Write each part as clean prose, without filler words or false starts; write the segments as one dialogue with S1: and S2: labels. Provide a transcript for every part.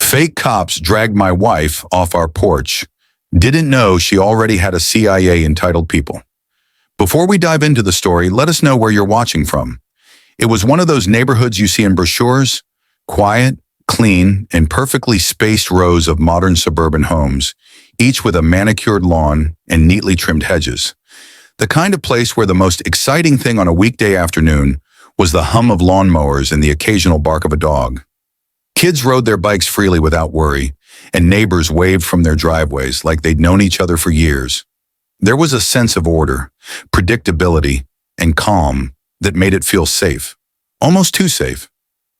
S1: Fake cops dragged my wife off our porch. Didn't know she already had a CIA entitled people. Before we dive into the story, let us know where you're watching from. It was one of those neighborhoods you see in brochures, quiet, clean, and perfectly spaced rows of modern suburban homes, each with a manicured lawn and neatly trimmed hedges. The kind of place where the most exciting thing on a weekday afternoon was the hum of lawnmowers and the occasional bark of a dog. Kids rode their bikes freely without worry, and neighbors waved from their driveways like they'd known each other for years. There was a sense of order, predictability, and calm that made it feel safe. Almost too safe.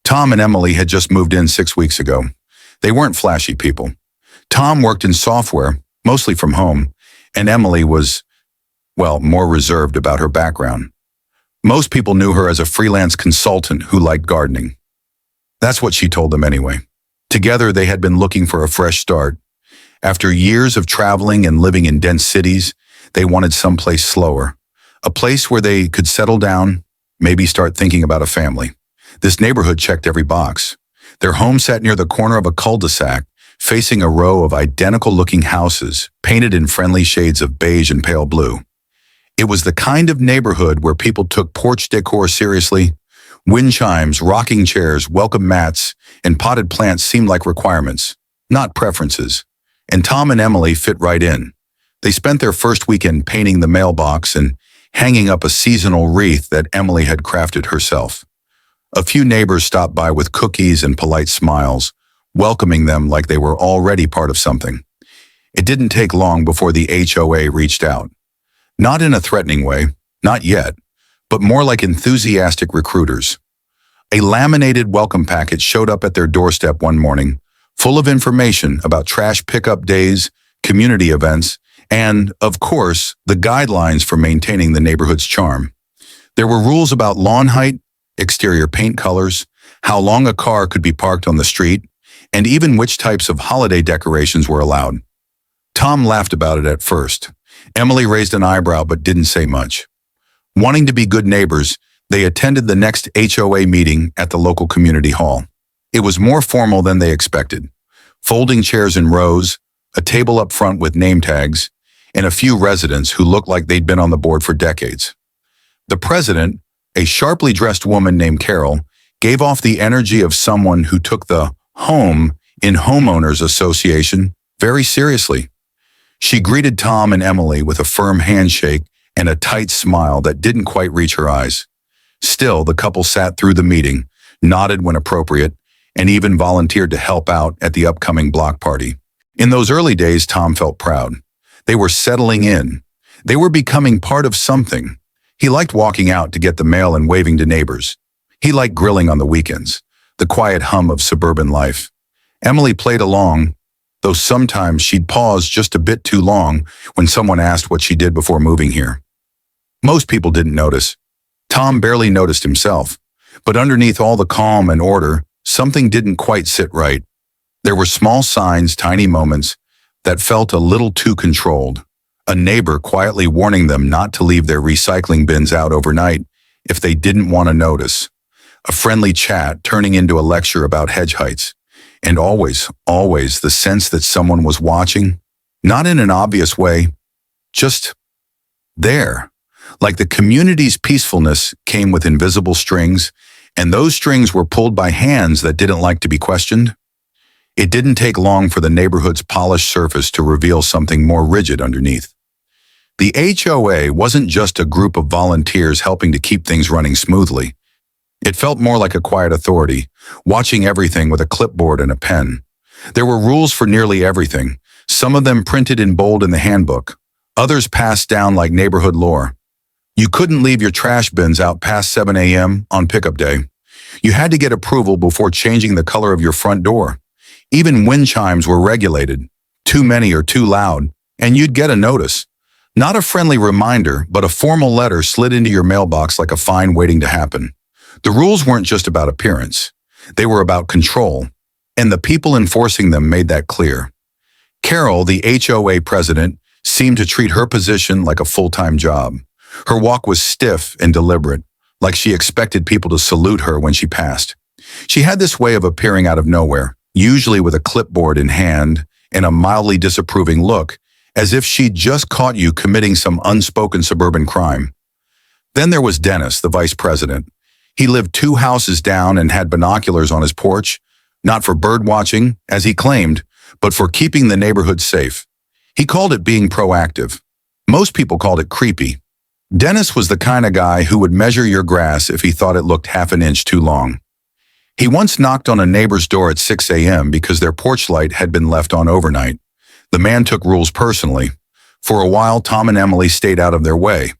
S1: Tom and Emily had just moved in 6 weeks ago. They weren't flashy people. Tom worked in software, mostly from home, and Emily was, well, more reserved about her background. Most people knew her as a freelance consultant who liked gardening. That's what she told them anyway. Together, they had been looking for a fresh start. After years of traveling and living in dense cities, they wanted someplace slower, a place where they could settle down, maybe start thinking about a family. This neighborhood checked every box. Their home sat near the corner of a cul-de-sac, facing a row of identical-looking houses, painted in friendly shades of beige and pale blue. It was the kind of neighborhood where people took porch decor seriously. Wind chimes, rocking chairs, welcome mats, and potted plants seemed like requirements, not preferences. And Tom and Emily fit right in. They spent their first weekend painting the mailbox and hanging up a seasonal wreath that Emily had crafted herself. A few neighbors stopped by with cookies and polite smiles, welcoming them like they were already part of something. It didn't take long before the HOA reached out. Not in a threatening way, not yet, but more like enthusiastic recruiters. A laminated welcome packet showed up at their doorstep one morning, full of information about trash pickup days, community events, and, of course, the guidelines for maintaining the neighborhood's charm. There were rules about lawn height, exterior paint colors, how long a car could be parked on the street, and even which types of holiday decorations were allowed. Tom laughed about it at first. Emily raised an eyebrow but didn't say much. Wanting to be good neighbors, they attended the next HOA meeting at the local community hall. It was more formal than they expected. Folding chairs in rows, a table up front with name tags, and a few residents who looked like they'd been on the board for decades. The president, a sharply dressed woman named Carol, gave off the energy of someone who took the home in Homeowners Association very seriously. She greeted Tom and Emily with a firm handshake and a tight smile that didn't quite reach her eyes. Still, the couple sat through the meeting, nodded when appropriate, and even volunteered to help out at the upcoming block party. In those early days, Tom felt proud. They were settling in. They were becoming part of something. He liked walking out to get the mail and waving to neighbors. He liked grilling on the weekends, the quiet hum of suburban life. Emily played along, though sometimes she'd pause just a bit too long when someone asked what she did before moving here. Most people didn't notice. Tom barely noticed himself. But underneath all the calm and order, something didn't quite sit right. There were small signs, tiny moments, that felt a little too controlled. A neighbor quietly warning them not to leave their recycling bins out overnight if they didn't want to notice. A friendly chat turning into a lecture about hedge heights. And always the sense that someone was watching, not in an obvious way, just there. Like the community's peacefulness came with invisible strings, and those strings were pulled by hands that didn't like to be questioned. It didn't take long for the neighborhood's polished surface to reveal something more rigid underneath. The HOA wasn't just a group of volunteers helping to keep things running smoothly. It felt more like a quiet authority, watching everything with a clipboard and a pen. There were rules for nearly everything, some of them printed in bold in the handbook, others passed down like neighborhood lore. You couldn't leave your trash bins out past 7 a.m. on pickup day. You had to get approval before changing the color of your front door. Even wind chimes were regulated. Too many or too loud, and you'd get a notice. Not a friendly reminder, but a formal letter slid into your mailbox like a fine waiting to happen. The rules weren't just about appearance. They were about control, and the people enforcing them made that clear. Carol, the HOA president, seemed to treat her position like a full-time job. Her walk was stiff and deliberate, like she expected people to salute her when she passed. She had this way of appearing out of nowhere, usually with a clipboard in hand and a mildly disapproving look, as if she'd just caught you committing some unspoken suburban crime. Then there was Dennis, the vice president. He lived 2 houses down and had binoculars on his porch, not for bird watching, as he claimed, but for keeping the neighborhood safe. He called it being proactive. Most people called it creepy. Dennis was the kind of guy who would measure your grass if he thought it looked half an inch too long. He once knocked on a neighbor's door at 6 a.m. because their porch light had been left on overnight. The man took rules personally. For a while, Tom and Emily stayed out of their way.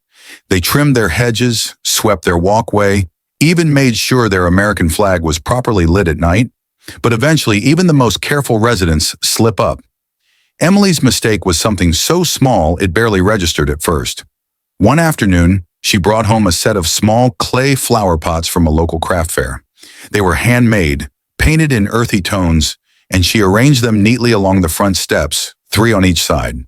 S1: They trimmed their hedges, swept their walkway, even made sure their American flag was properly lit at night. But eventually, even the most careful residents slip up. Emily's mistake was something so small it barely registered at first. One afternoon, she brought home a set of small clay flower pots from a local craft fair. They were handmade, painted in earthy tones, and she arranged them neatly along the front steps, 3 on each side.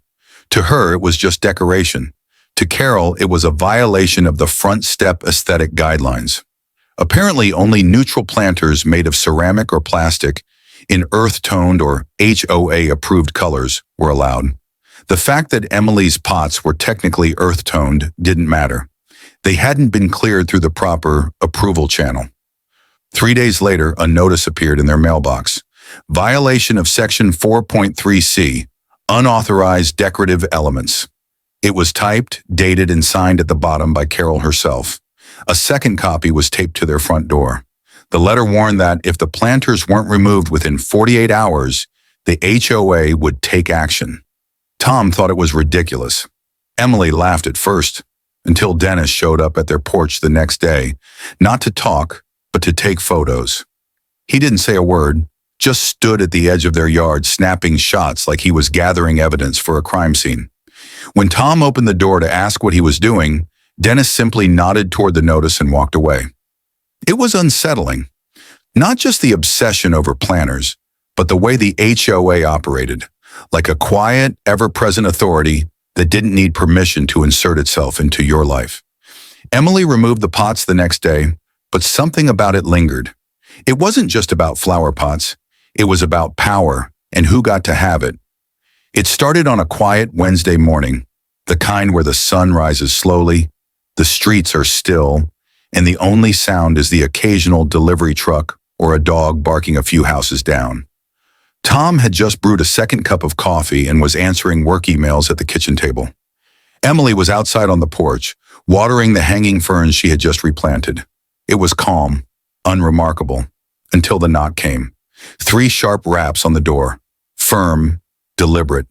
S1: To her, it was just decoration. To Carol, it was a violation of the front step aesthetic guidelines. Apparently, only neutral planters made of ceramic or plastic in earth-toned or HOA-approved colors were allowed. The fact that Emily's pots were technically earth-toned didn't matter. They hadn't been cleared through the proper approval channel. 3 days later, a notice appeared in their mailbox. Violation of Section 4.3c, unauthorized decorative elements. It was typed, dated, and signed at the bottom by Carol herself. A second copy was taped to their front door. The letter warned that if the planters weren't removed within 48 hours, the HOA would take action. Tom thought it was ridiculous. Emily laughed at first, until Dennis showed up at their porch the next day, not to talk, but to take photos. He didn't say a word, just stood at the edge of their yard snapping shots like he was gathering evidence for a crime scene. When Tom opened the door to ask what he was doing, Dennis simply nodded toward the notice and walked away. It was unsettling. Not just the obsession over planners, but the way the HOA operated, like a quiet, ever-present authority that didn't need permission to insert itself into your life. Emily removed the pots the next day, but something about it lingered. It wasn't just about flower pots. It was about power and who got to have it. It started on a quiet Wednesday morning, the kind where the sun rises slowly, the streets are still, and the only sound is the occasional delivery truck or a dog barking a few houses down. Tom had just brewed a second cup of coffee and was answering work emails at the kitchen table. Emily was outside on the porch, watering the hanging ferns she had just replanted. It was calm, unremarkable, until the knock came. 3 sharp raps on the door, firm, deliberate.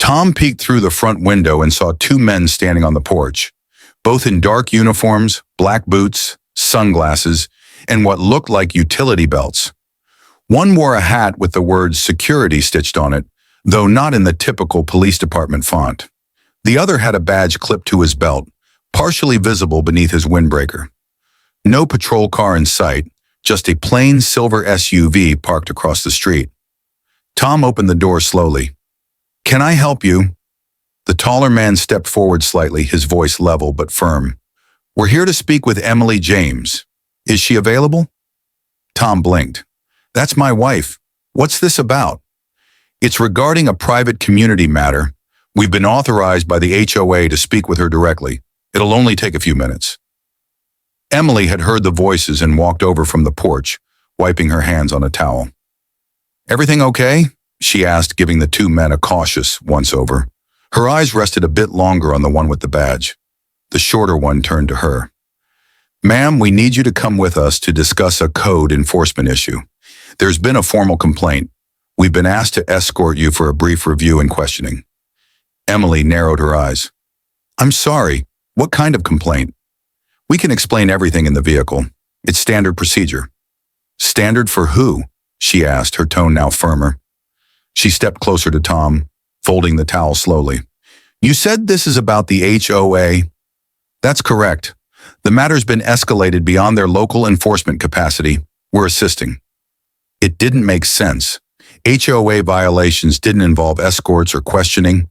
S1: Tom peeked through the front window and saw 2 men standing on the porch, both in dark uniforms, black boots, sunglasses, and what looked like utility belts. One wore a hat with the words security stitched on it, though not in the typical police department font. The other had a badge clipped to his belt, partially visible beneath his windbreaker. No patrol car in sight, just a plain silver SUV parked across the street. Tom opened the door slowly. "Can I help you?" The taller man stepped forward slightly, his voice level but firm. "We're here to speak with Emily James. Is she available?" Tom blinked. "That's my wife. What's this about?" "It's regarding a private community matter. We've been authorized by the HOA to speak with her directly. It'll only take a few minutes." Emily had heard the voices and walked over from the porch, wiping her hands on a towel. "Everything okay?" she asked, giving the 2 men a cautious once-over. Her eyes rested a bit longer on the one with the badge. The shorter one turned to her. "Ma'am, we need you to come with us to discuss a code enforcement issue. There's been a formal complaint. We've been asked to escort you for a brief review and questioning." Emily narrowed her eyes. "I'm sorry. What kind of complaint?" "We can explain everything in the vehicle. It's standard procedure." "Standard for who?" she asked, her tone now firmer. She stepped closer to Tom, folding the towel slowly. "You said this is about the HOA?" "That's correct. The matter's been escalated beyond their local enforcement capacity. We're assisting." It didn't make sense. HOA violations didn't involve escorts or questioning.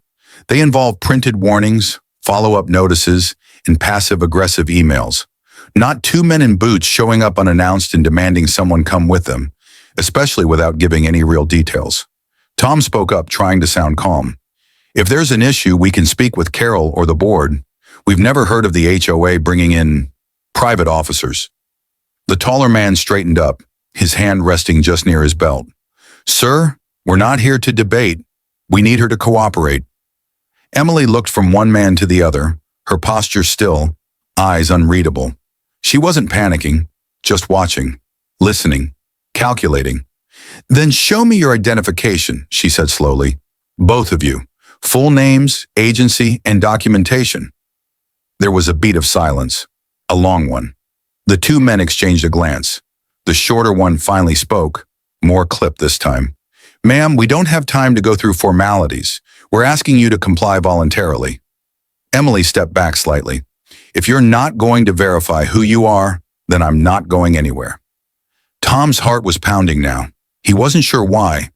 S1: They involved printed warnings, follow-up notices, and passive-aggressive emails. Not 2 men in boots showing up unannounced and demanding someone come with them. especially without giving any real details. Tom spoke up, trying to sound calm. If there's an issue, we can speak with Carol or the board. We've never heard of the HOA bringing in private officers. The taller man straightened up, his hand resting just near his belt. Sir, we're not here to debate. We need her to cooperate. Emily looked from one man to the other, her posture still, eyes unreadable. She wasn't panicking, just watching, listening, calculating. Then show me your identification, she said slowly. Both of you. Full names, agency, and documentation. There was a beat of silence, a long one. The two men exchanged a glance. The shorter one finally spoke, more clipped this time. Ma'am, we don't have time to go through formalities. We're asking you to comply voluntarily. Emily stepped back slightly. If you're not going to verify who you are, then I'm not going anywhere. Tom's heart was pounding now. He wasn't sure why,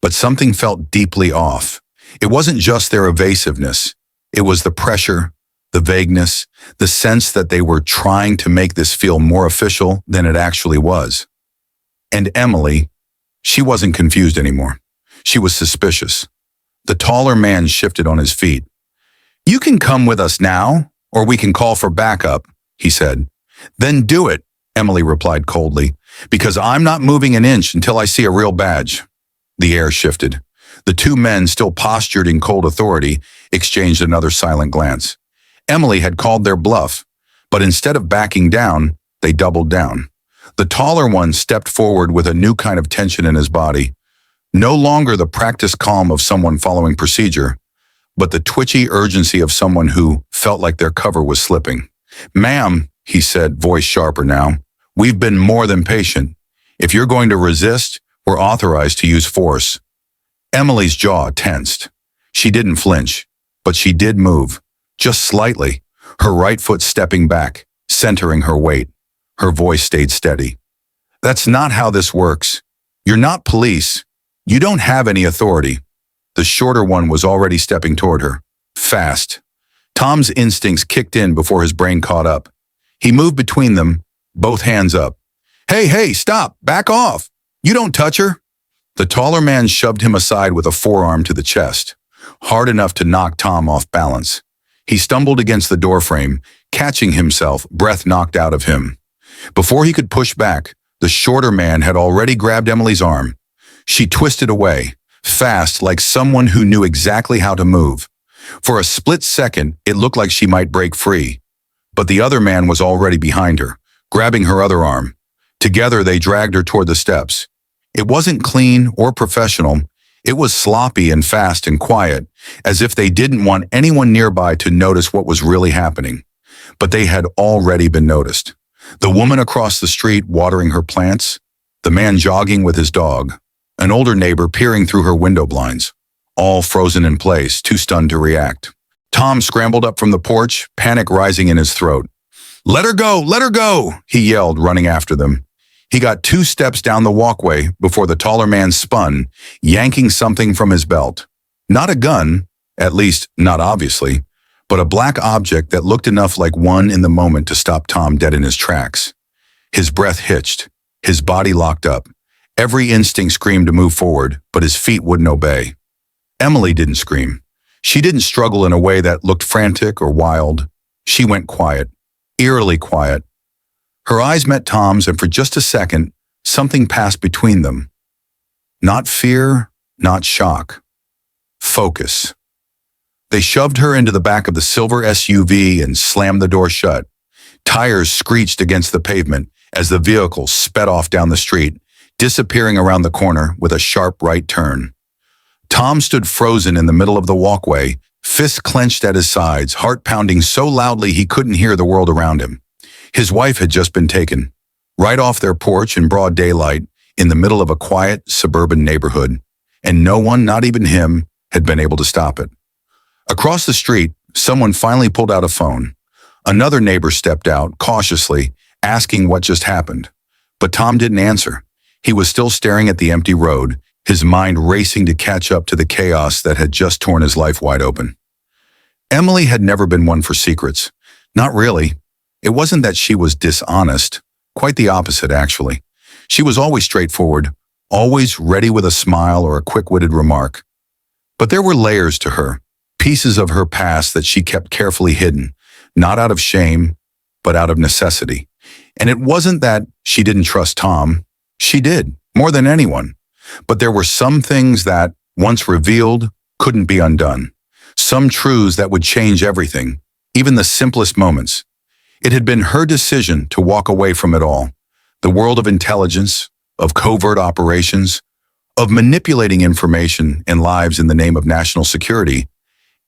S1: but something felt deeply off. It wasn't just their evasiveness. It was the pressure, the vagueness, the sense that they were trying to make this feel more official than it actually was. And Emily, she wasn't confused anymore. She was suspicious. The taller man shifted on his feet. You can come with us now, or we can call for backup, he said. Then do it, Emily replied coldly, because I'm not moving an inch until I see a real badge. The air shifted. The two men, still postured in cold authority, exchanged another silent glance. Emily had called their bluff, but instead of backing down, they doubled down. The taller one stepped forward with a new kind of tension in his body. No longer the practiced calm of someone following procedure, but the twitchy urgency of someone who felt like their cover was slipping. Ma'am, he said, voice sharper now, we've been more than patient. If you're going to resist, we're authorized to use force. Emily's jaw tensed. She didn't flinch, but she did move, just slightly, her right foot stepping back, centering her weight. Her voice stayed steady. That's not how this works. You're not police. You don't have any authority. The shorter one was already stepping toward her, fast. Tom's instincts kicked in before his brain caught up. He moved between them, both hands up. Hey, stop, back off. You don't touch her. The taller man shoved him aside with a forearm to the chest, hard enough to knock Tom off balance. He stumbled against the doorframe, catching himself, breath knocked out of him. Before he could push back, the shorter man had already grabbed Emily's arm. She twisted away, fast, like someone who knew exactly how to move. For a split second, it looked like she might break free. But the other man was already behind her, grabbing her other arm. Together, they dragged her toward the steps. It wasn't clean or professional. It was sloppy and fast and quiet, as if they didn't want anyone nearby to notice what was really happening. But they had already been noticed. The woman across the street watering her plants, the man jogging with his dog, an older neighbor peering through her window blinds, all frozen in place, too stunned to react. Tom scrambled up from the porch, panic rising in his throat. Let her go, he yelled, running after them. He got 2 steps down the walkway before the taller man spun, yanking something from his belt. Not a gun, at least not obviously, but a black object that looked enough like one in the moment to stop Tom dead in his tracks. His breath hitched, his body locked up. Every instinct screamed to move forward, but his feet wouldn't obey. Emily didn't scream. She didn't struggle in a way that looked frantic or wild. She went quiet, eerily quiet. Her eyes met Tom's, and for just a second, something passed between them. Not fear, not shock. Focus. They shoved her into the back of the silver SUV and slammed the door shut. Tires screeched against the pavement as the vehicle sped off down the street, disappearing around the corner with a sharp right turn. Tom stood frozen in the middle of the walkway, fists clenched at his sides, heart pounding so loudly he couldn't hear the world around him. His wife had just been taken, right off their porch in broad daylight, in the middle of a quiet, suburban neighborhood, and no one, not even him, had been able to stop it. Across the street, someone finally pulled out a phone. Another neighbor stepped out, cautiously, asking what just happened. But Tom didn't answer. He was still staring at the empty road, his mind racing to catch up to the chaos that had just torn his life wide open. Emily had never been one for secrets. Not really. It wasn't that she was dishonest. Quite the opposite, actually. She was always straightforward, always ready with a smile or a quick-witted remark. But there were layers to her, pieces of her past that she kept carefully hidden, not out of shame, but out of necessity. And it wasn't that she didn't trust Tom. She did, more than anyone. But there were some things that, once revealed, couldn't be undone. Some truths that would change everything, even the simplest moments. It had been her decision to walk away from it all. The world of intelligence, of covert operations, of manipulating information and lives in the name of national security.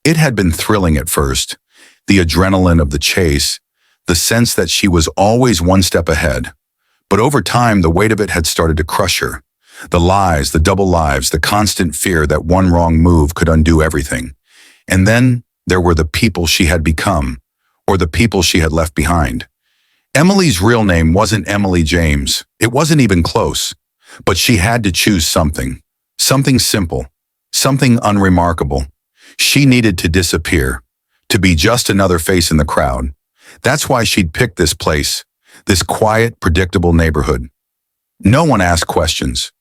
S1: It had been thrilling at first, the adrenaline of the chase, the sense that she was always one step ahead. But over time, the weight of it had started to crush her. The lies, the double lives, the constant fear that one wrong move could undo everything. And then there were the people she had become, or the people she had left behind. Emily's real name wasn't Emily James. It wasn't even close. But she had to choose something. Something simple. Something unremarkable. She needed to disappear. To be just another face in the crowd. That's why she'd picked this place. This quiet, predictable neighborhood. No one asked questions.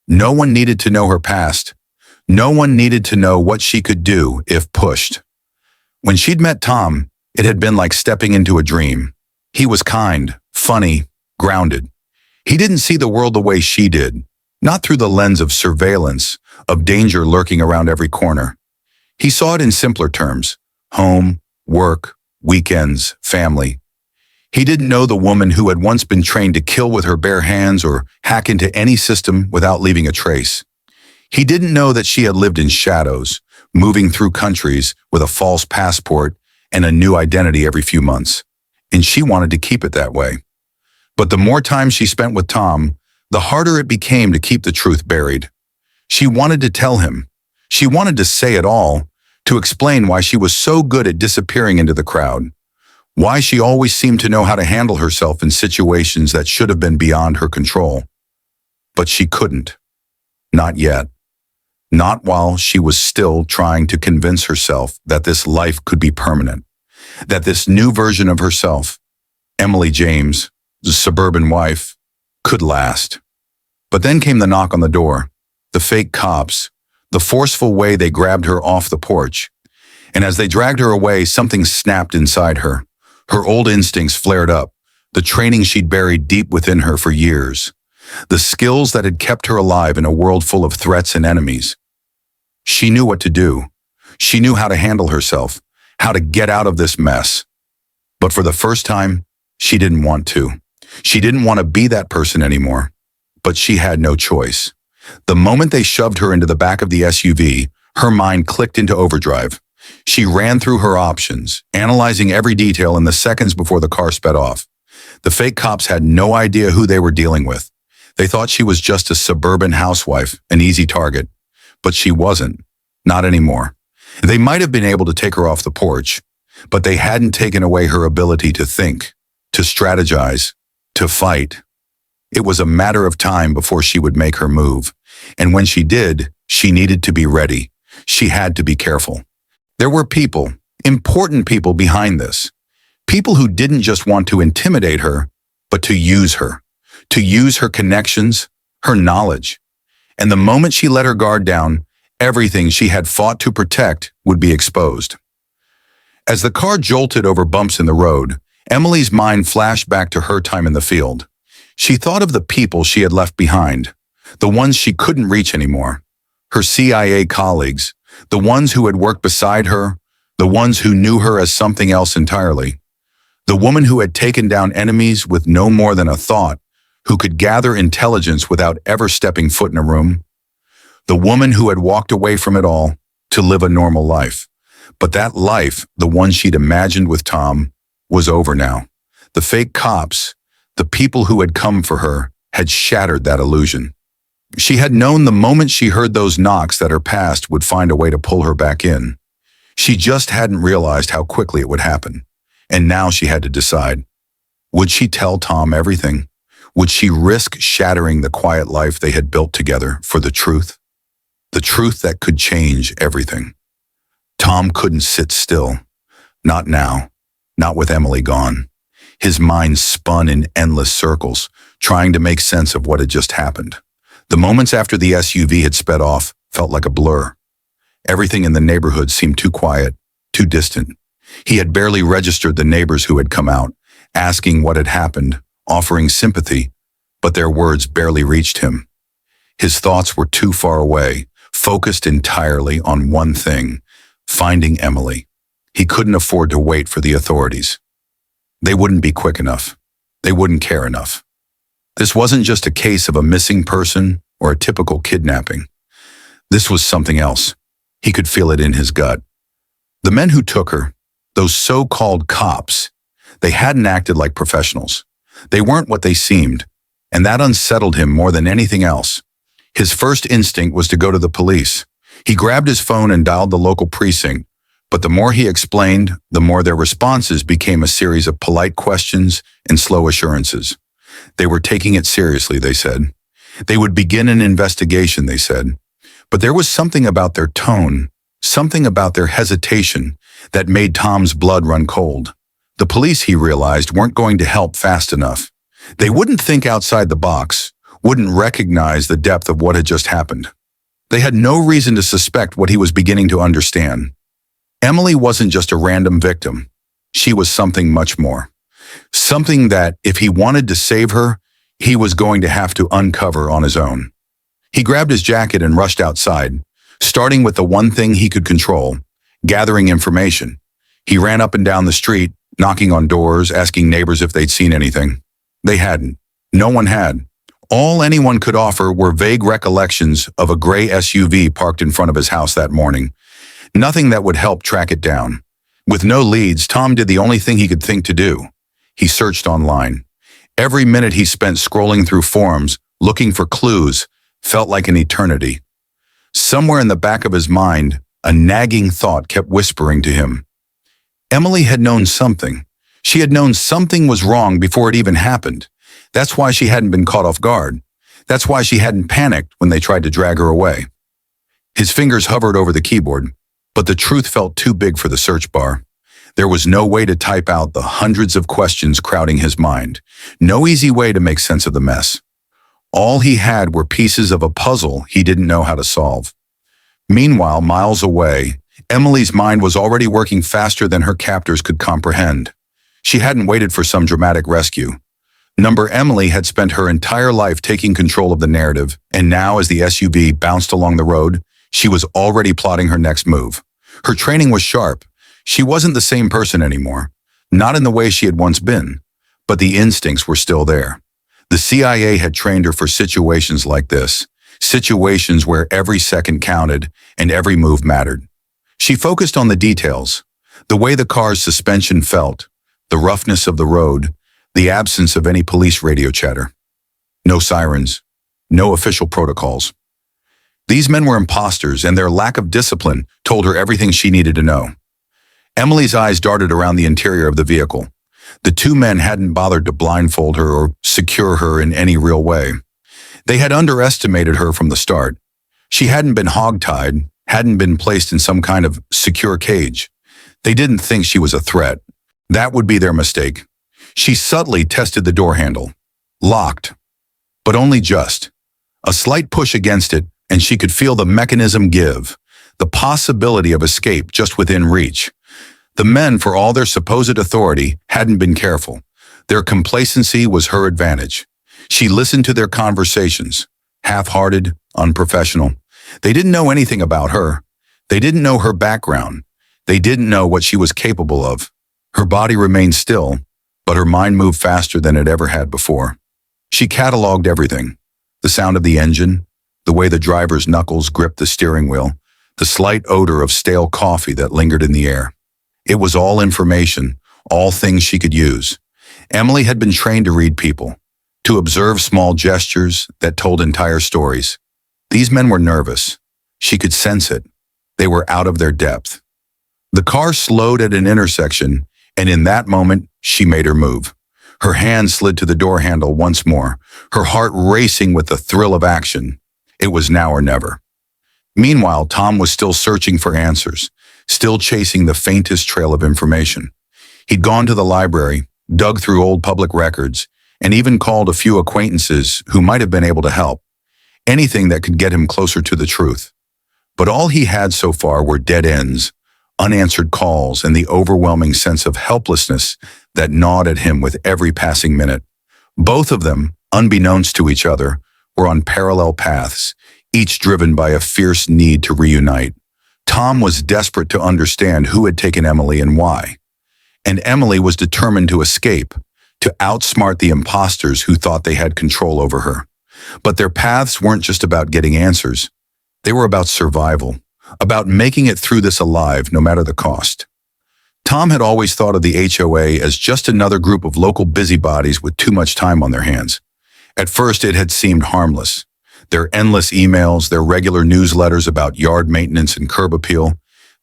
S1: No one needed to know her past. No one needed to know what she could do if pushed. When she'd met Tom, it had been like stepping into a dream. He was kind, funny, grounded. He didn't see the world the way she did, not through the lens of surveillance, of danger lurking around every corner. He saw it in simpler terms: home, work, weekends, family. He didn't know the woman who had once been trained to kill with her bare hands or hack into any system without leaving a trace. He didn't know that she had lived in shadows, moving through countries with a false passport and a new identity every few months. And she wanted to keep it that way. But the more time she spent with Tom, the harder it became to keep the truth buried. She wanted to tell him. She wanted to say it all, to explain why she was so good at disappearing into the crowd, why she always seemed to know how to handle herself in situations that should have been beyond her control. But she couldn't. Not yet. Not while she was still trying to convince herself that this life could be permanent, that this new version of herself, Emily James, the suburban wife, could last. But then came the knock on the door, the fake cops, the forceful way they grabbed her off the porch. And as they dragged her away, something snapped inside her. Her old instincts flared up, the training she'd buried deep within her for years, the skills that had kept her alive in a world full of threats and enemies. She knew what to do. She knew how to handle herself, how to get out of this mess. But for the first time, she didn't want to. She didn't want to be that person anymore. But she had no choice. The moment they shoved her into the back of the SUV, her mind clicked into overdrive. She ran through her options, analyzing every detail in the seconds before the car sped off. The fake cops had no idea who they were dealing with. They thought she was just a suburban housewife, an easy target. But she wasn't. Not anymore. They might have been able to take her off the porch, but they hadn't taken away her ability to think, to strategize, to fight. It was a matter of time before she would make her move. And when she did, she needed to be ready. She had to be careful. There were people, important people behind this. People who didn't just want to intimidate her, but to use her connections, her knowledge. And the moment she let her guard down, everything she had fought to protect would be exposed. As the car jolted over bumps in the road, Emily's mind flashed back to her time in the field. She thought of the people she had left behind, the ones she couldn't reach anymore, her CIA colleagues, the ones who had worked beside her, the ones who knew her as something else entirely, the woman who had taken down enemies with no more than a thought, who could gather intelligence without ever stepping foot in a room, the woman who had walked away from it all to live a normal life. But that life, the one she'd imagined with Tom, was over now. The fake cops, the people who had come for her, had shattered that illusion. She had known the moment she heard those knocks that her past would find a way to pull her back in. She just hadn't realized how quickly it would happen. And now she had to decide. Would she tell Tom everything? Would she risk shattering the quiet life they had built together for the truth? The truth that could change everything. Tom couldn't sit still. Not now. Not with Emily gone. His mind spun in endless circles, trying to make sense of what had just happened. The moments after the SUV had sped off felt like a blur. Everything in the neighborhood seemed too quiet, too distant. He had barely registered the neighbors who had come out, asking what had happened, offering sympathy, but their words barely reached him. His thoughts were too far away, focused entirely on one thing, finding Emily. He couldn't afford to wait for the authorities. They wouldn't be quick enough. They wouldn't care enough. This wasn't just a case of a missing person or a typical kidnapping. This was something else. He could feel it in his gut. The men who took her, those so-called cops, they hadn't acted like professionals. They weren't what they seemed, and that unsettled him more than anything else. His first instinct was to go to the police. He grabbed his phone and dialed the local precinct, but the more he explained, the more their responses became a series of polite questions and slow assurances. They were taking it seriously, they said. They would begin an investigation, they said. But there was something about their tone, something about their hesitation, that made Tom's blood run cold. The police, he realized, weren't going to help fast enough. They wouldn't think outside the box, wouldn't recognize the depth of what had just happened. They had no reason to suspect what he was beginning to understand. Emily wasn't just a random victim. She was something much more. Something that, if he wanted to save her, he was going to have to uncover on his own. He grabbed his jacket and rushed outside, starting with the one thing he could control, gathering information. He ran up and down the street, knocking on doors, asking neighbors if they'd seen anything. They hadn't. No one had. All anyone could offer were vague recollections of a gray SUV parked in front of his house that morning. Nothing that would help track it down. With no leads, Tom did the only thing he could think to do. He searched online. Every minute he spent scrolling through forums, looking for clues, felt like an eternity. Somewhere in the back of his mind, a nagging thought kept whispering to him. Emily had known something. She had known something was wrong before it even happened. That's why she hadn't been caught off guard. That's why she hadn't panicked when they tried to drag her away. His fingers hovered over the keyboard, but the truth felt too big for the search bar. There was no way to type out the hundreds of questions crowding his mind. No easy way to make sense of the mess. All he had were pieces of a puzzle he didn't know how to solve. Meanwhile, miles away, Emily's mind was already working faster than her captors could comprehend. She hadn't waited for some dramatic rescue. Number Emily had spent her entire life taking control of the narrative, and now as the SUV bounced along the road, she was already plotting her next move. Her training was sharp. She wasn't the same person anymore, not in the way she had once been, but the instincts were still there. The CIA had trained her for situations like this, situations where every second counted and every move mattered. She focused on the details, the way the car's suspension felt, the roughness of the road, the absence of any police radio chatter. No sirens, no official protocols. These men were imposters, and their lack of discipline told her everything she needed to know. Emily's eyes darted around the interior of the vehicle. The two men hadn't bothered to blindfold her or secure her in any real way. They had underestimated her from the start. She hadn't been hogtied, hadn't been placed in some kind of secure cage. They didn't think she was a threat. That would be their mistake. She subtly tested the door handle. Locked. But only just. A slight push against it, and she could feel the mechanism give, the possibility of escape just within reach. The men, for all their supposed authority, hadn't been careful. Their complacency was her advantage. She listened to their conversations, half-hearted, unprofessional. They didn't know anything about her. They didn't know her background. They didn't know what she was capable of. Her body remained still, but her mind moved faster than it ever had before. She cataloged everything. The sound of the engine, the way the driver's knuckles gripped the steering wheel, the slight odor of stale coffee that lingered in the air. It was all information, all things she could use. Emily had been trained to read people, to observe small gestures that told entire stories. These men were nervous. She could sense it. They were out of their depth. The car slowed at an intersection, and in that moment, she made her move. Her hand slid to the door handle once more, her heart racing with the thrill of action. It was now or never. Meanwhile, Tom was still searching for answers, still chasing the faintest trail of information. He'd gone to the library, dug through old public records, and even called a few acquaintances who might have been able to help. anything that could get him closer to the truth. But all he had so far were dead ends, unanswered calls, and the overwhelming sense of helplessness that gnawed at him with every passing minute. Both of them, unbeknownst to each other, were on parallel paths, each driven by a fierce need to reunite. Tom was desperate to understand who had taken Emily and why. And Emily was determined to escape, to outsmart the imposters who thought they had control over her. But their paths weren't just about getting answers. They were about survival, about making it through this alive no matter the cost. Tom had always thought of the HOA as just another group of local busybodies with too much time on their hands. At first, it had seemed harmless. Their endless emails, their regular newsletters about yard maintenance and curb appeal,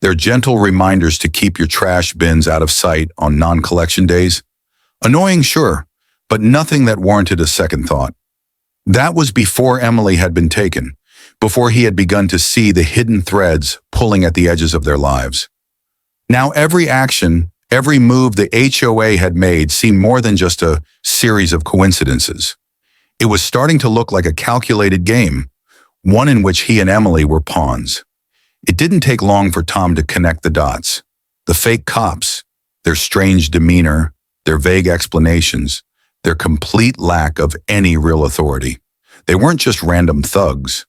S1: their gentle reminders to keep your trash bins out of sight on non-collection days. Annoying, sure, but nothing that warranted a second thought. That was before Emily had been taken, before he had begun to see the hidden threads pulling at the edges of their lives. Now every action, every move the HOA had made seemed more than just a series of coincidences. It was starting to look like a calculated game, one in which he and Emily were pawns. It didn't take long for Tom to connect the dots. The fake cops, their strange demeanor, their vague explanations, their complete lack of any real authority. They weren't just random thugs.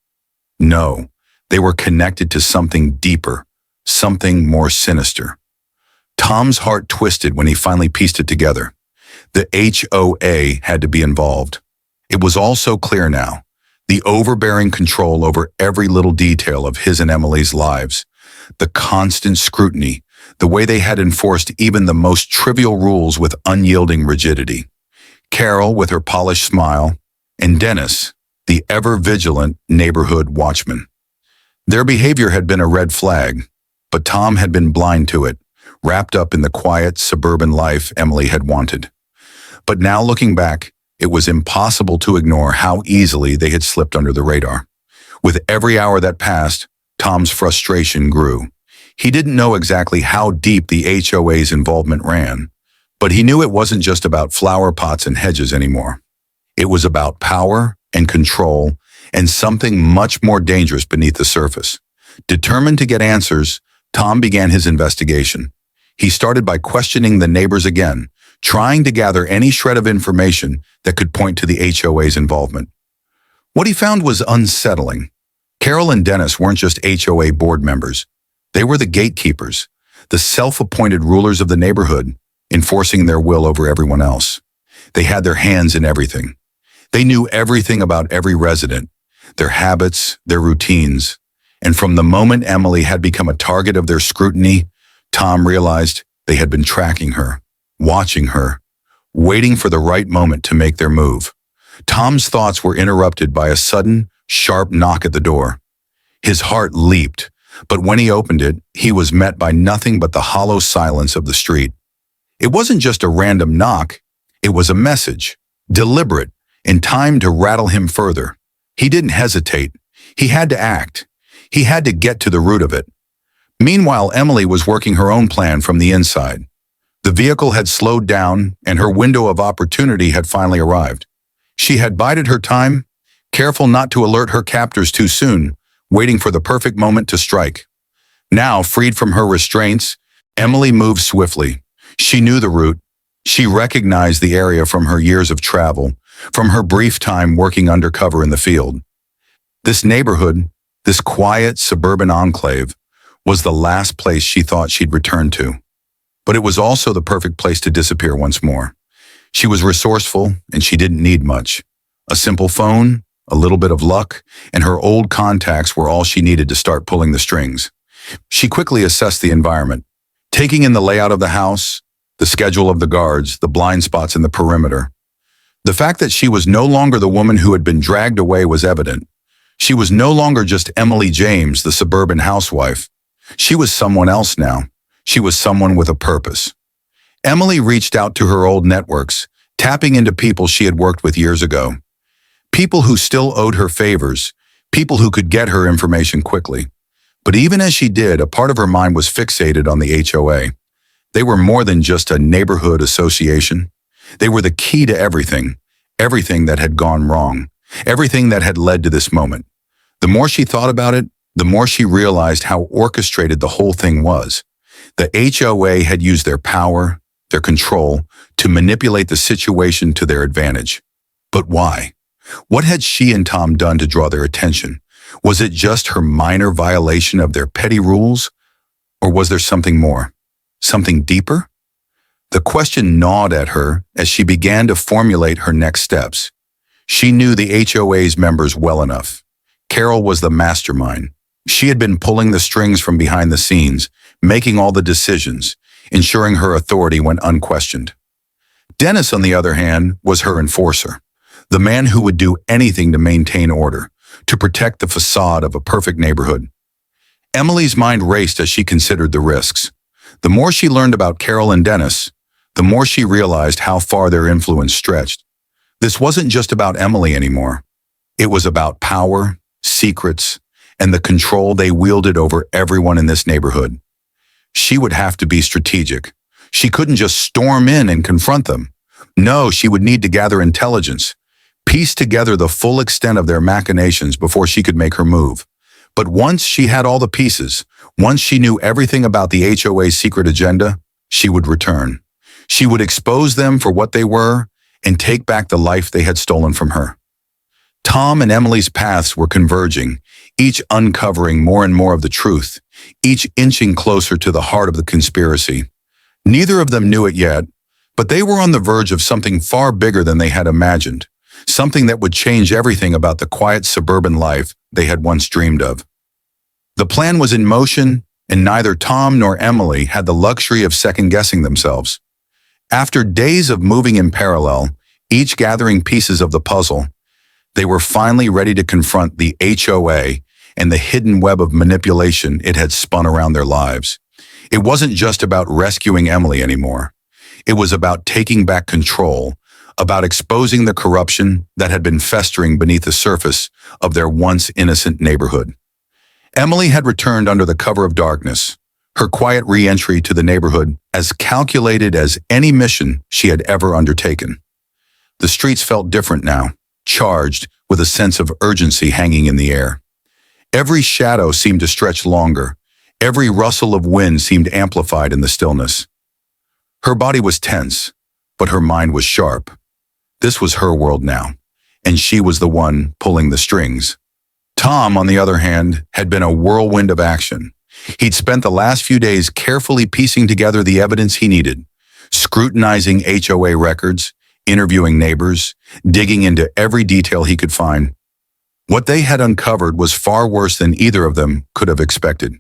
S1: No, they were connected to something deeper, something more sinister. Tom's heart twisted when he finally pieced it together. The HOA had to be involved. It was all so clear now. The overbearing control over every little detail of his and Emily's lives, the constant scrutiny, the way they had enforced even the most trivial rules with unyielding rigidity. Carol with her polished smile, and Dennis, the ever-vigilant neighborhood watchman. Their behavior had been a red flag, but Tom had been blind to it, wrapped up in the quiet, suburban life Emily had wanted. But now looking back, it was impossible to ignore how easily they had slipped under the radar. With every hour that passed, Tom's frustration grew. He didn't know exactly how deep the HOA's involvement ran, but he knew it wasn't just about flower pots and hedges anymore. It was about power and control and something much more dangerous beneath the surface. Determined to get answers, Tom began his investigation. He started by questioning the neighbors again, trying to gather any shred of information that could point to the HOA's involvement. What he found was unsettling. Carol and Dennis weren't just HOA board members. They were the gatekeepers, the self-appointed rulers of the neighborhood, enforcing their will over everyone else. They had their hands in everything. They knew everything about every resident, their habits, their routines. And from the moment Emily had become a target of their scrutiny, Tom realized they had been tracking her, watching her, waiting for the right moment to make their move. Tom's thoughts were interrupted by a sudden, sharp knock at the door. His heart leaped, but when he opened it, he was met by nothing but the hollow silence of the street. It wasn't just a random knock, it was a message, deliberate, and timed to rattle him further. He didn't hesitate. He had to act. He had to get to the root of it. Meanwhile, Emily was working her own plan from the inside. The vehicle had slowed down, and her window of opportunity had finally arrived. She had bided her time, careful not to alert her captors too soon, waiting for the perfect moment to strike. Now, freed from her restraints, Emily moved swiftly. She knew the route. She recognized the area from her years of travel, from her brief time working undercover in the field. This neighborhood, this quiet suburban enclave, was the last place she thought she'd return to. But it was also the perfect place to disappear once more. She was resourceful, and she didn't need much. A simple phone, a little bit of luck, and her old contacts were all she needed to start pulling the strings. She quickly assessed the environment, taking in the layout of the house, the schedule of the guards, the blind spots in the perimeter. The fact that she was no longer the woman who had been dragged away was evident. She was no longer just Emily James, the suburban housewife. She was someone else now. She was someone with a purpose. Emily reached out to her old networks, tapping into people she had worked with years ago. People who still owed her favors, people who could get her information quickly. But even as she did, a part of her mind was fixated on the HOA. They were more than just a neighborhood association. They were the key to everything, everything that had gone wrong, everything that had led to this moment. The more she thought about it, the more she realized how orchestrated the whole thing was. The HOA had used their power, their control, to manipulate the situation to their advantage. But why? What had she and Tom done to draw their attention? Was it just her minor violation of their petty rules? Or was there something more? Something deeper? The question gnawed at her as she began to formulate her next steps. She knew the HOA's members well enough. Carol was the mastermind. She had been pulling the strings from behind the scenes, making all the decisions, ensuring her authority went unquestioned. Dennis, on the other hand, was her enforcer, the man who would do anything to maintain order, to protect the facade of a perfect neighborhood. Emily's mind raced as she considered the risks. The more she learned about Carol and Dennis, the more she realized how far their influence stretched. This wasn't just about Emily anymore. It was about power, secrets, and the control they wielded over everyone in this neighborhood. She would have to be strategic. She couldn't just storm in and confront them. No, she would need to gather intelligence, piece together the full extent of their machinations before she could make her move. But once she had all the pieces, once she knew everything about the HOA's secret agenda, she would return. She would expose them for what they were and take back the life they had stolen from her. Tom and Emily's paths were converging, each uncovering more and more of the truth, each inching closer to the heart of the conspiracy. Neither of them knew it yet, but they were on the verge of something far bigger than they had imagined, something that would change everything about the quiet suburban life they had once dreamed of. The plan was in motion, and neither Tom nor Emily had the luxury of second-guessing themselves. After days of moving in parallel, each gathering pieces of the puzzle, they were finally ready to confront the HOA and the hidden web of manipulation it had spun around their lives. It wasn't just about rescuing Emily anymore. It was about taking back control, about exposing the corruption that had been festering beneath the surface of their once innocent neighborhood. Emily had returned under the cover of darkness, her quiet re-entry to the neighborhood as calculated as any mission she had ever undertaken. The streets felt different now, charged with a sense of urgency hanging in the air. Every shadow seemed to stretch longer. Every rustle of wind seemed amplified in the stillness. Her body was tense, but her mind was sharp. This was her world now, and she was the one pulling the strings. Tom, on the other hand, had been a whirlwind of action. He'd spent the last few days carefully piecing together the evidence he needed, scrutinizing HOA records, interviewing neighbors, digging into every detail he could find. What they had uncovered was far worse than either of them could have expected.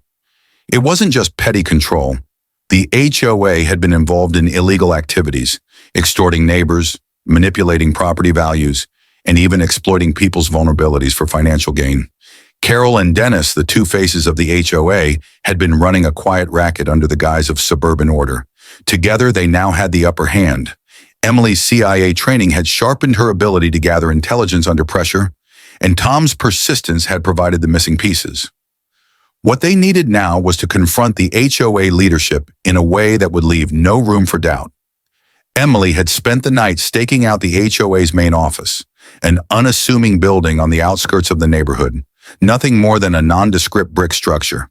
S1: It wasn't just petty control. The HOA had been involved in illegal activities, extorting neighbors, manipulating property values, and even exploiting people's vulnerabilities for financial gain. Carol and Dennis, the two faces of the HOA, had been running a quiet racket under the guise of suburban order. Together, they now had the upper hand. Emily's CIA training had sharpened her ability to gather intelligence under pressure, and Tom's persistence had provided the missing pieces. What they needed now was to confront the HOA leadership in a way that would leave no room for doubt. Emily had spent the night staking out the HOA's main office, an unassuming building on the outskirts of the neighborhood, nothing more than a nondescript brick structure.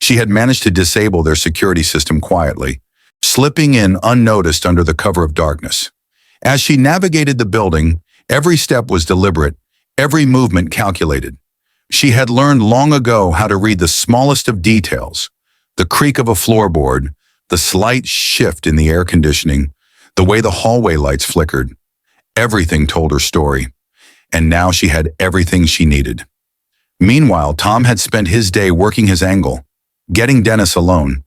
S1: She had managed to disable their security system quietly, slipping in unnoticed under the cover of darkness. As she navigated the building, every step was deliberate, every movement calculated. She had learned long ago how to read the smallest of details, the creak of a floorboard, the slight shift in the air conditioning, the way the hallway lights flickered. Everything told her story, and now she had everything she needed. Meanwhile, Tom had spent his day working his angle, getting Dennis alone.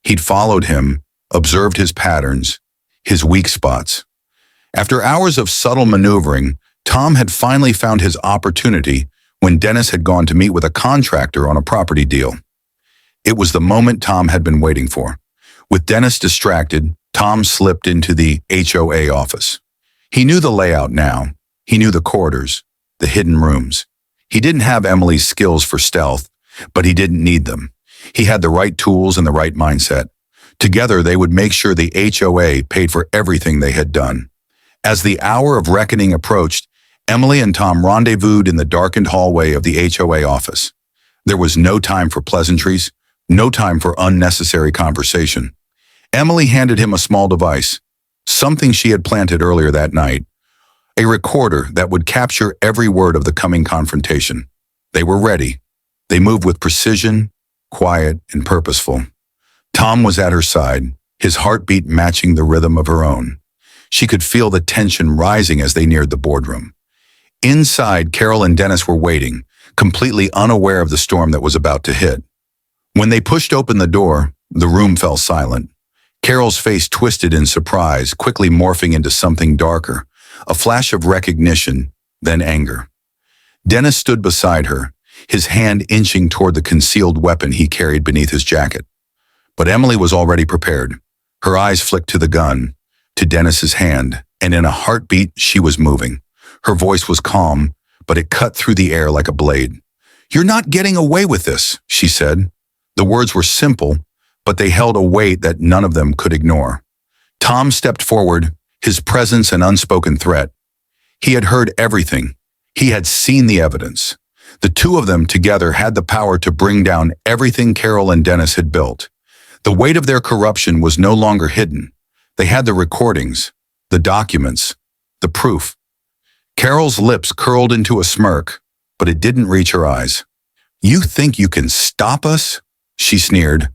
S1: He'd followed him, observed his patterns, his weak spots. After hours of subtle maneuvering, Tom had finally found his opportunity when Dennis had gone to meet with a contractor on a property deal. It was the moment Tom had been waiting for. With Dennis distracted, Tom slipped into the HOA office. He knew the layout now. He knew the corridors, the hidden rooms. He didn't have Emily's skills for stealth, but he didn't need them. He had the right tools and the right mindset. Together, they would make sure the HOA paid for everything they had done. As the hour of reckoning approached, Emily and Tom rendezvoused in the darkened hallway of the HOA office. There was no time for pleasantries, no time for unnecessary conversation. Emily handed him a small device, something she had planted earlier that night, a recorder that would capture every word of the coming confrontation. They were ready. They moved with precision, quiet, and purposeful. Tom was at her side, his heartbeat matching the rhythm of her own. She could feel the tension rising as they neared the boardroom. Inside, Carol and Dennis were waiting, completely unaware of the storm that was about to hit. When they pushed open the door, the room fell silent. Carol's face twisted in surprise, quickly morphing into something darker, a flash of recognition, then anger. Dennis stood beside her, his hand inching toward the concealed weapon he carried beneath his jacket. But Emily was already prepared. Her eyes flicked to the gun, to Dennis's hand, and in a heartbeat, she was moving. Her voice was calm, but it cut through the air like a blade. "You're not getting away with this," she said. The words were simple, but they held a weight that none of them could ignore. Tom stepped forward, his presence an unspoken threat. He had heard everything. He had seen the evidence. The two of them together had the power to bring down everything Carol and Dennis had built. The weight of their corruption was no longer hidden. They had the recordings, the documents, the proof. Carol's lips curled into a smirk, but it didn't reach her eyes. "You think you can stop us?" she sneered.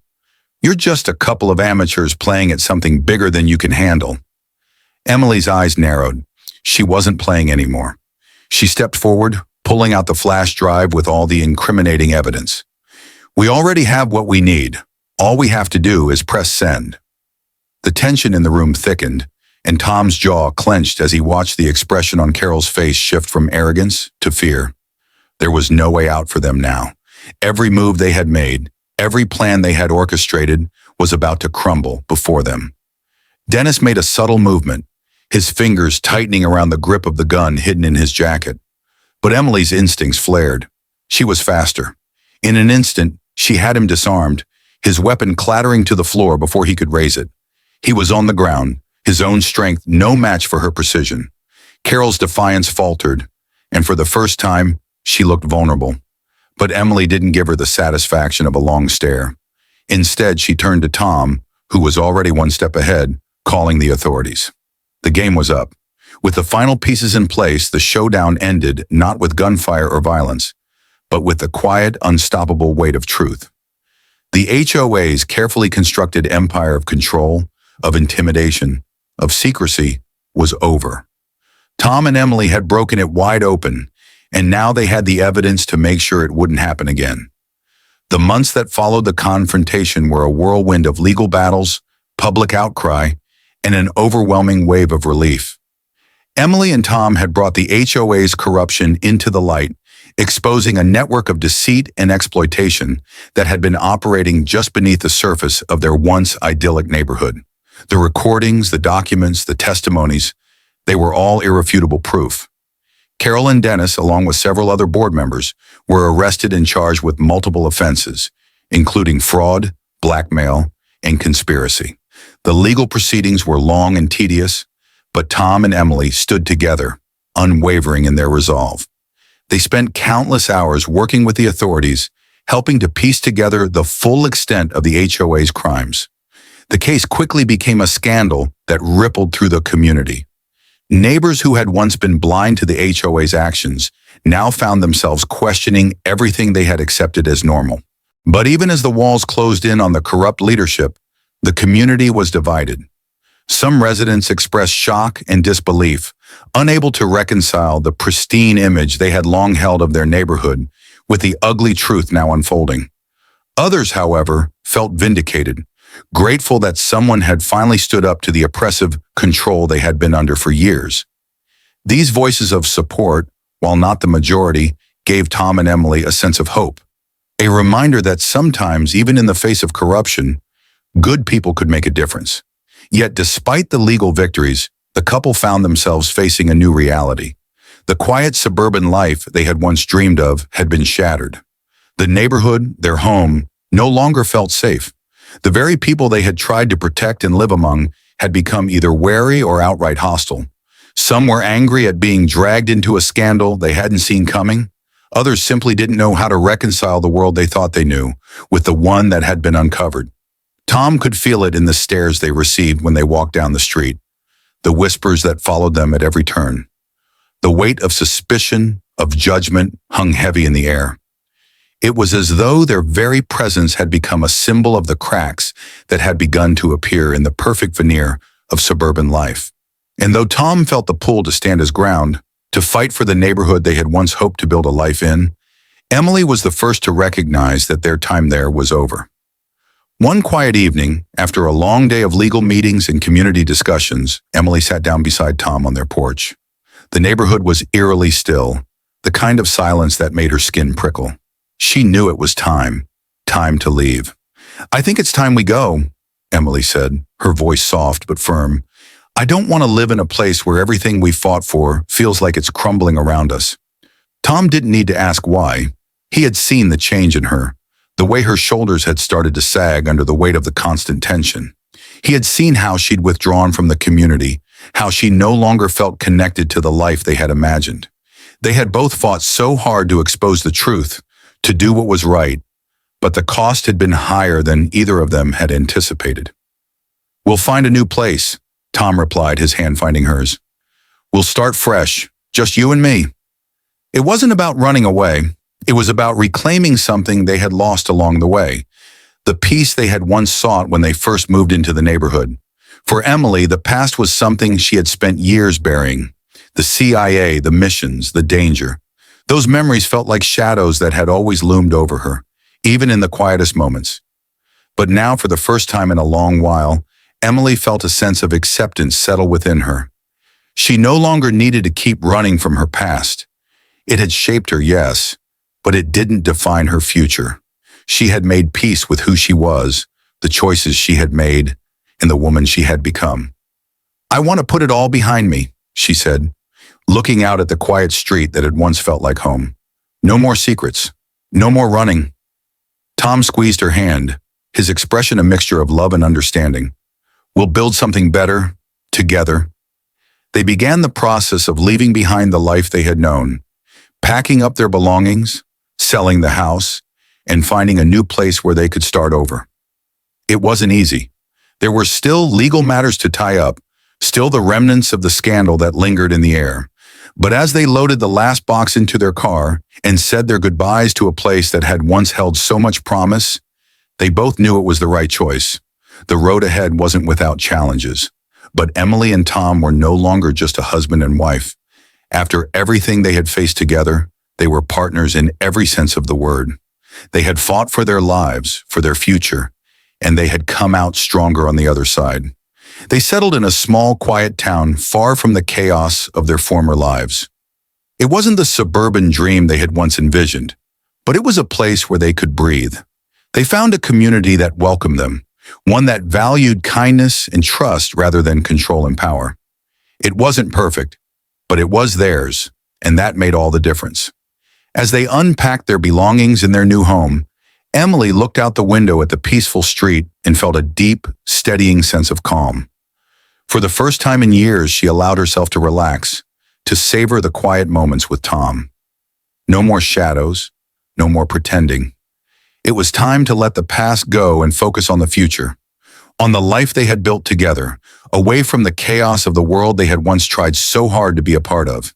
S1: "You're just a couple of amateurs playing at something bigger than you can handle." Emily's eyes narrowed. She wasn't playing anymore. She stepped forward, pulling out the flash drive with all the incriminating evidence. "We already have what we need. All we have to do is press send." The tension in the room thickened, and Tom's jaw clenched as he watched the expression on Carol's face shift from arrogance to fear. There was no way out for them now. Every move they had made, every plan they had orchestrated, was about to crumble before them. Dennis made a subtle movement, his fingers tightening around the grip of the gun hidden in his jacket. But Emily's instincts flared. She was faster. In an instant, she had him disarmed, his weapon clattering to the floor before he could raise it. He was on the ground, his own strength no match for her precision. Carol's defiance faltered, and for the first time, she looked vulnerable. But Emily didn't give her the satisfaction of a long stare. Instead, she turned to Tom, who was already one step ahead, calling the authorities. The game was up. With the final pieces in place, the showdown ended not with gunfire or violence, but with the quiet, unstoppable weight of truth. The HOA's carefully constructed empire of control, of intimidation, of secrecy was over. Tom and Emily had broken it wide open, and now they had the evidence to make sure it wouldn't happen again. The months that followed the confrontation were a whirlwind of legal battles, public outcry, and an overwhelming wave of relief. Emily and Tom had brought the HOA's corruption into the light, exposing a network of deceit and exploitation that had been operating just beneath the surface of their once idyllic neighborhood. The recordings, the documents, the testimonies, they were all irrefutable proof. Carol and Dennis, along with several other board members, were arrested and charged with multiple offenses, including fraud, blackmail, and conspiracy. The legal proceedings were long and tedious, but Tom and Emily stood together, unwavering in their resolve. They spent countless hours working with the authorities, helping to piece together the full extent of the HOA's crimes. The case quickly became a scandal that rippled through the community. Neighbors who had once been blind to the HOA's actions now found themselves questioning everything they had accepted as normal. But even as the walls closed in on the corrupt leadership, the community was divided. Some residents expressed shock and disbelief, unable to reconcile the pristine image they had long held of their neighborhood with the ugly truth now unfolding. Others, however, felt vindicated, grateful that someone had finally stood up to the oppressive control they had been under for years. These voices of support, while not the majority, gave Tom and Emily a sense of hope, a reminder that sometimes, even in the face of corruption, good people could make a difference. Yet despite the legal victories, the couple found themselves facing a new reality. The quiet suburban life they had once dreamed of had been shattered. The neighborhood, their home, no longer felt safe. The very people they had tried to protect and live among had become either wary or outright hostile. Some were angry at being dragged into a scandal they hadn't seen coming. Others simply didn't know how to reconcile the world they thought they knew with the one that had been uncovered. Tom could feel it in the stares they received when they walked down the street, the whispers that followed them at every turn. The weight of suspicion, of judgment, hung heavy in the air. It was as though their very presence had become a symbol of the cracks that had begun to appear in the perfect veneer of suburban life. And though Tom felt the pull to stand his ground, to fight for the neighborhood they had once hoped to build a life in, Emily was the first to recognize that their time there was over. One quiet evening, after a long day of legal meetings and community discussions, Emily sat down beside Tom on their porch. The neighborhood was eerily still, the kind of silence that made her skin prickle. She knew it was time to leave. "I think it's time we go," Emily said, her voice soft but firm. "I don't want to live in a place where everything we fought for feels like it's crumbling around us." Tom didn't need to ask why. He had seen the change in her, the way her shoulders had started to sag under the weight of the constant tension. He had seen how she'd withdrawn from the community, how she no longer felt connected to the life they had imagined. They had both fought so hard to expose the truth, to do what was right, but the cost had been higher than either of them had anticipated. "We'll find a new place," Tom replied, his hand finding hers. "We'll start fresh, just you and me." It wasn't about running away. It was about reclaiming something they had lost along the way, the peace they had once sought when they first moved into the neighborhood. For Emily, the past was something she had spent years burying. The CIA, the missions, the danger. Those memories felt like shadows that had always loomed over her, even in the quietest moments. But now, for the first time in a long while, Emily felt a sense of acceptance settle within her. She no longer needed to keep running from her past. It had shaped her, yes, but it didn't define her future. She had made peace with who she was, the choices she had made, and the woman she had become. "I want to put it all behind me," she said, looking out at the quiet street that had once felt like home. "No more secrets. No more running." Tom squeezed her hand, his expression a mixture of love and understanding. "We'll build something better, together." They began the process of leaving behind the life they had known, packing up their belongings, selling the house, and finding a new place where they could start over. It wasn't easy. There were still legal matters to tie up, still the remnants of the scandal that lingered in the air. But as they loaded the last box into their car and said their goodbyes to a place that had once held so much promise, they both knew it was the right choice. The road ahead wasn't without challenges, but Emily and Tom were no longer just a husband and wife. After everything they had faced together, they were partners in every sense of the word. They had fought for their lives, for their future, and they had come out stronger on the other side. They settled in a small, quiet town far from the chaos of their former lives. It wasn't the suburban dream they had once envisioned, but it was a place where they could breathe. They found a community that welcomed them, one that valued kindness and trust rather than control and power. It wasn't perfect, but it was theirs, and that made all the difference. As they unpacked their belongings in their new home, Emily looked out the window at the peaceful street and felt a deep, steadying sense of calm. For the first time in years, she allowed herself to relax, to savor the quiet moments with Tom. No more shadows, no more pretending. It was time to let the past go and focus on the future, on the life they had built together, away from the chaos of the world they had once tried so hard to be a part of.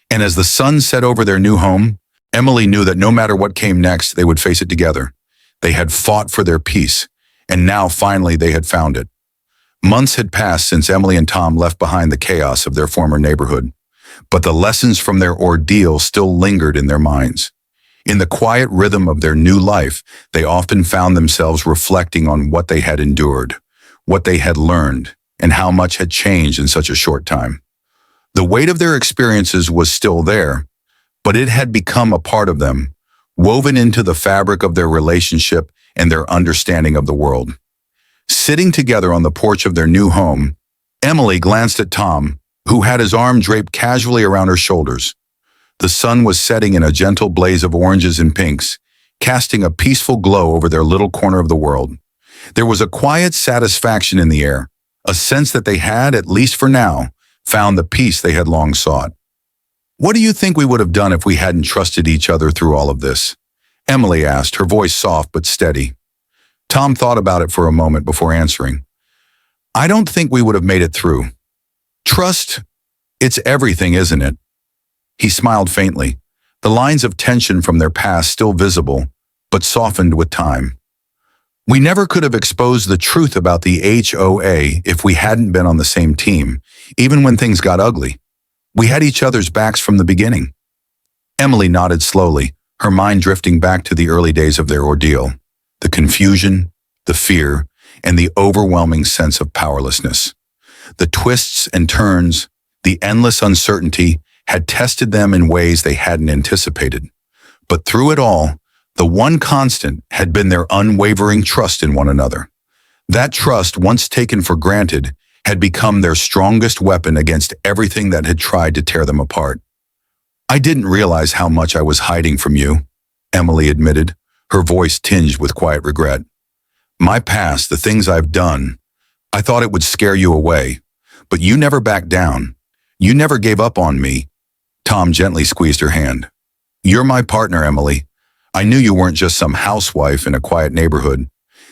S1: And as the sun set over their new home, Emily knew that no matter what came next, they would face it together. They had fought for their peace, and now finally they had found it. Months had passed since Emily and Tom left behind the chaos of their former neighborhood, but the lessons from their ordeal still lingered in their minds. In the quiet rhythm of their new life, they often found themselves reflecting on what they had endured, what they had learned, and how much had changed in such a short time. The weight of their experiences was still there, but it had become a part of them, woven into the fabric of their relationship and their understanding of the world. Sitting together on the porch of their new home, Emily glanced at Tom, who had his arm draped casually around her shoulders. The sun was setting in a gentle blaze of oranges and pinks, casting a peaceful glow over their little corner of the world. There was a quiet satisfaction in the air, a sense that they had, at least for now, found the peace they had long sought. "What do you think we would have done if we hadn't trusted each other through all of this?" Emily asked, her voice soft but steady. Tom thought about it for a moment before answering. "I don't think we would have made it through. Trust, it's everything, isn't it?" He smiled faintly, the lines of tension from their past still visible, but softened with time. "We never could have exposed the truth about the HOA if we hadn't been on the same team, even when things got ugly. We had each other's backs from the beginning." Emily nodded slowly, her mind drifting back to the early days of their ordeal. The confusion, the fear, and the overwhelming sense of powerlessness. The twists and turns, the endless uncertainty had tested them in ways they hadn't anticipated. But through it all, the one constant had been their unwavering trust in one another. That trust, once taken for granted, had become their strongest weapon against everything that had tried to tear them apart. "I didn't realize how much I was hiding from you," Emily admitted, her voice tinged with quiet regret. "My past, the things I've done, I thought it would scare you away, but you never backed down. You never gave up on me." Tom gently squeezed her hand. "You're my partner, Emily. I knew you weren't just some housewife in a quiet neighborhood.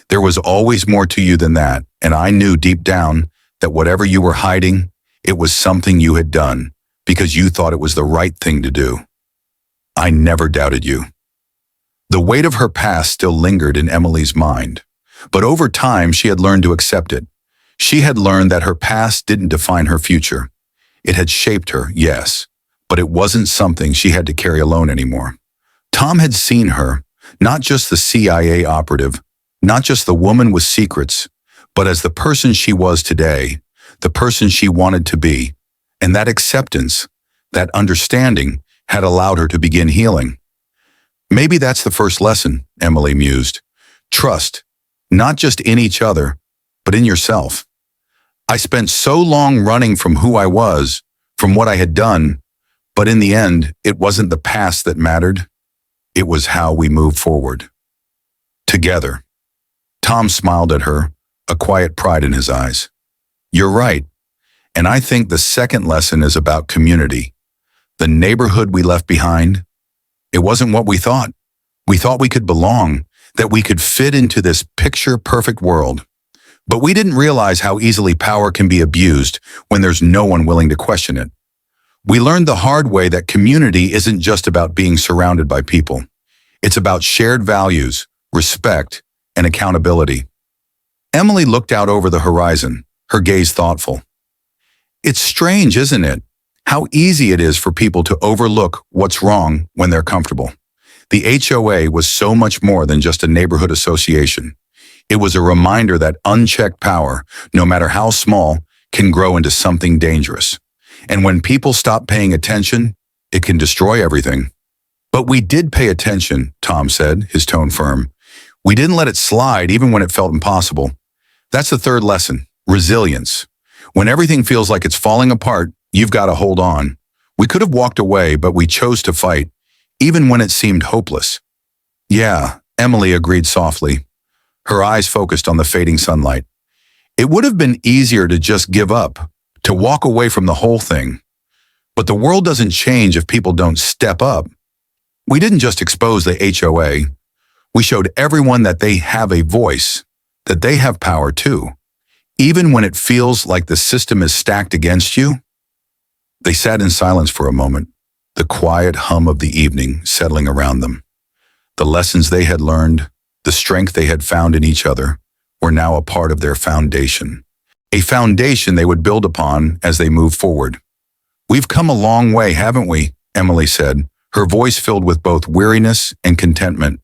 S1: There was always more to you than that, and I knew deep down that whatever you were hiding, it was something you had done because you thought it was the right thing to do. I never doubted you." The weight of her past still lingered in Emily's mind, but over time she had learned to accept it. She had learned that her past didn't define her future. It had shaped her, yes, but it wasn't something she had to carry alone anymore. Tom had seen her, not just the CIA operative, not just the woman with secrets, but as the person she was today, the person she wanted to be, and that acceptance, that understanding, had allowed her to begin healing. "Maybe that's the first lesson," Emily mused. "Trust, not just in each other, but in yourself. I spent so long running from who I was, from what I had done, but in the end, it wasn't the past that mattered. It was how we moved forward. Together." Tom smiled at her, a quiet pride in his eyes. "You're right, and I think the second lesson is about community. The neighborhood we left behind, it wasn't what we thought. We thought we could belong, that we could fit into this picture-perfect world. But we didn't realize how easily power can be abused when there's no one willing to question it. We learned the hard way that community isn't just about being surrounded by people. It's about shared values, respect, and accountability." Emily looked out over the horizon, her gaze thoughtful. "It's strange, isn't it? How easy it is for people to overlook what's wrong when they're comfortable. The HOA was so much more than just a neighborhood association. It was a reminder that unchecked power, no matter how small, can grow into something dangerous. And when people stop paying attention, it can destroy everything." "But we did pay attention," Tom said, his tone firm. "We didn't let it slide even when it felt impossible. That's the third lesson, resilience. When everything feels like it's falling apart, you've got to hold on. We could have walked away, but we chose to fight, even when it seemed hopeless." "Yeah," Emily agreed softly, her eyes focused on the fading sunlight. "It would have been easier to just give up, to walk away from the whole thing. But the world doesn't change if people don't step up. We didn't just expose the HOA. We showed everyone that they have a voice, that they have power too, even when it feels like the system is stacked against you." They sat in silence for a moment, the quiet hum of the evening settling around them. The lessons they had learned, the strength they had found in each other, were now a part of their foundation. A foundation they would build upon as they moved forward. "We've come a long way, haven't we?" Emily said, her voice filled with both weariness and contentment.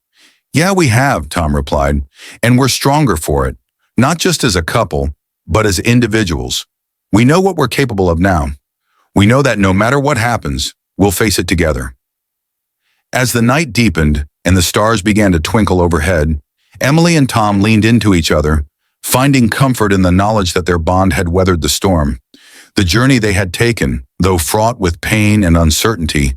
S1: "Yeah, we have," Tom replied, "and we're stronger for it, not just as a couple, but as individuals. We know what we're capable of now. We know that no matter what happens, we'll face it together." As the night deepened and the stars began to twinkle overhead, Emily and Tom leaned into each other, finding comfort in the knowledge that their bond had weathered the storm. The journey they had taken, though fraught with pain and uncertainty,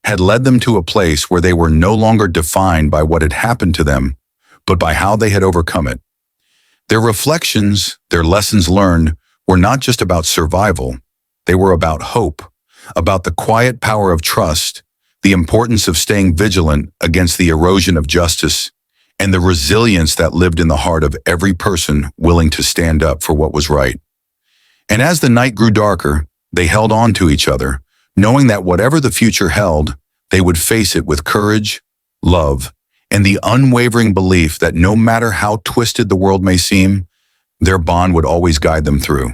S1: had led them to a place where they were no longer defined by what had happened to them, but by how they had overcome it. Their reflections, their lessons learned, were not just about survival. They were about hope, about the quiet power of trust, the importance of staying vigilant against the erosion of justice, and the resilience that lived in the heart of every person willing to stand up for what was right. And as the night grew darker, they held on to each other, knowing that whatever the future held, they would face it with courage, love, and the unwavering belief that no matter how twisted the world may seem, their bond would always guide them through.